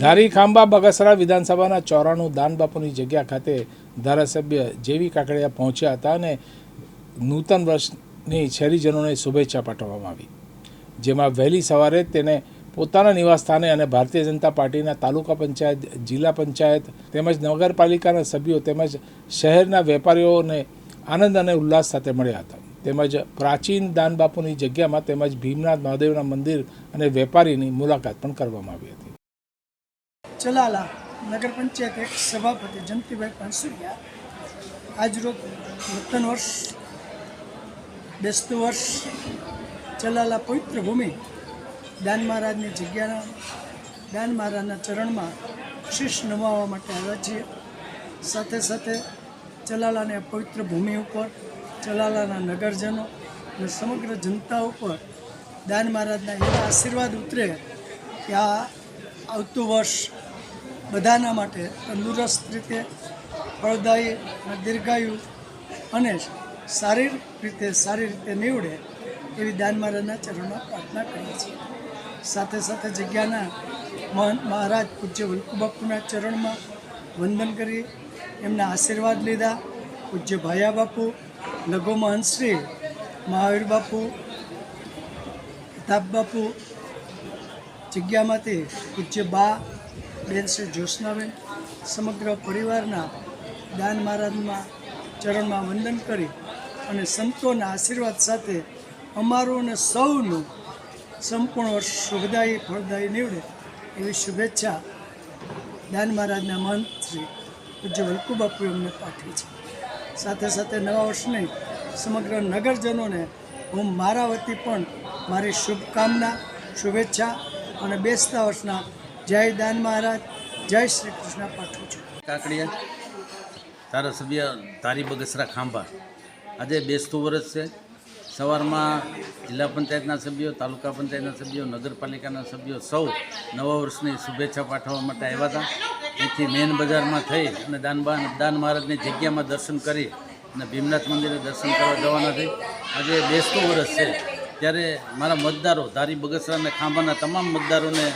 ધારી ખાંભા બગસરા વિધાનસભાના 94 દાનબાપુની જગ્યા ખાતે ધારાસભ્ય જેવી કાકડિયા પહોંચ્યા હતા અને નૂતન વર્ષની શહેરીજનોને શુભેચ્છા પાઠવવામાં આવી, જેમાં વહેલી સવારે તેને પોતાના નિવાસસ્થાને અને ભારતીય જનતા પાર્ટીના તાલુકા પંચાયત, જિલ્લા પંચાયત તેમજ નગરપાલિકાના સભ્યો તેમજ શહેરના વેપારીઓને આનંદ અને ઉલ્લાસ સાથે મળ્યા હતા. તેમજ પ્રાચીન દાનબાપુની જગ્યામાં તેમજ ભીમનાથ મહાદેવના મંદિર અને વેપારીની મુલાકાત પણ કરવામાં આવી હતી. ચલાલા નગર પંચાયત એક સભાપતિ જંતીભાઈ પાંસુરિયા આજરોજ નૂતન વર્ષ, બેસતું વર્ષ, ચલાલા પવિત્ર ભૂમિ દાન મહારાજની જગ્યાના દાન મહારાજના ચરણમાં શીશ નમાવવા માટે આવ્યા છીએ. સાથે સાથે ચલાલાની પવિત્ર ભૂમિ ઉપર ચલાલાના નગરજનો અને સમગ્ર જનતા ઉપર દાન મહારાજના એવા આશીર્વાદ ઉતરે કે આ આવતું વર્ષ બધાના માટે તંદુરસ્ત રીતે, ફળદાયી અને દીર્ઘાયુ અને સારી રીતે નીવડે એવી દાન મહારાજના ચરણમાં પ્રાર્થના કરીએ છીએ. સાથે સાથે જગ્યાના મહંત મહારાજ પૂજ્ય વલ્કુબાપુના ચરણમાં વંદન કરી એમના આશીર્વાદ લીધા. પૂજ્ય ભાયા બાપુ, લઘુ મહંત શ્રી મહાવીર બાપુ, પ્રતાપ બાપુ, જગ્યામાંથી પૂજ્ય બા બેન શ્રી જ્યોત્સનાબેન, સમગ્ર પરિવારના દાન મહારાજમાં ચરણમાં વંદન કરી અને સંતોના આશીર્વાદ સાથે અમારું અને સૌનું સંપૂર્ણ વર્ષ શુભદાયી ફળદાયી નીવડે એવી શુભેચ્છા દાન મહારાજના મહંત શ્રી પૂજ્ય વલ્કુબાપુએ અમને પાઠવી છે. સાથે સાથે નવા વર્ષની સમગ્ર નગરજનોને હું મારા વતી પણ મારી શુભકામના, શુભેચ્છા અને બેસતા વર્ષના જય દાન મહારાજ, જય શ્રી કૃષ્ણ પાઠવું છું. કાકડિયા ધારાસભ્ય ધારી બગસરા ખાંભા. આજે બેસતું વર્ષ છે. સવારમાં જિલ્લા પંચાયતના સભ્યો, તાલુકા પંચાયતના સભ્યો, નગરપાલિકાના સભ્યો સૌ નવા વર્ષની શુભેચ્છા પાઠવવા માટે આવ્યા હતા. અહીંથી મેન બજારમાં થઈ અને દાન મહારાજની જગ્યામાં દર્શન કરી અને ભીમનાથ મંદિરે દર્શન કરવા જવાના થઈ. આજે બેસતું વર્ષ છે ત્યારે મારા મતદારો, ધારી બગસરા અને ખાંભાના તમામ મતદારોને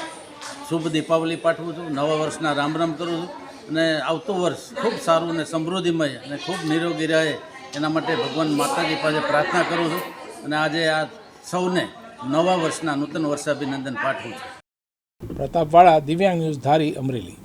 શુભ દીપાવલી પાઠવું છું. નવા વર્ષના રામ રામ કરું છું અને આવતું વર્ષ ખૂબ સારું અને સમૃદ્ધિમય અને ખૂબ નિરોગી રહે એના માટે ભગવાન માતાજી પાસે પ્રાર્થના કરું છું અને આજે આ સૌને નવા વર્ષના નૂતન વર્ષાભિનંદન પાઠવું છું. પ્રતાપવાળા, દિવ્યાંગ ન્યૂઝ, ધારી, અમરેલી.